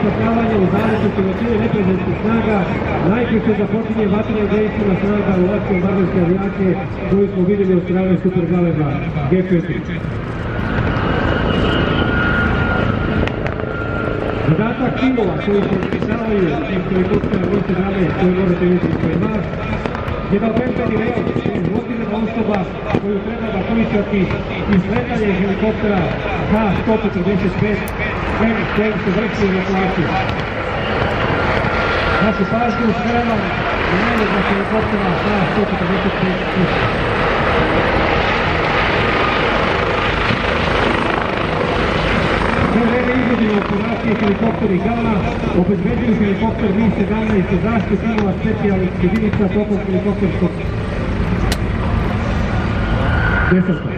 spasavanja u zavisnosti većine neprijateljskih snaga, najčešće započinje vatrene dejstvima snaga lovačke obarbarske avijacije koju smo vidjeli od strane supergaleba G4. Zadatak timova koji se ispisavaju iz helikoptera Mi-17 koji možete vidjeti ispred vas je da obezbedi rejon ili motivna osoba koju treba da policati izletanje helikoptera H-145 kojim se vrši evakuacija. Našu pažnju usmeravam na najveća helikoptera H-145. Sve vreme izvođenja operacije helikopteri Gala obezbeđuju helikopter Mi-17 u zaštitu timova specijalnih jedinica tokom helikopterskog desanta.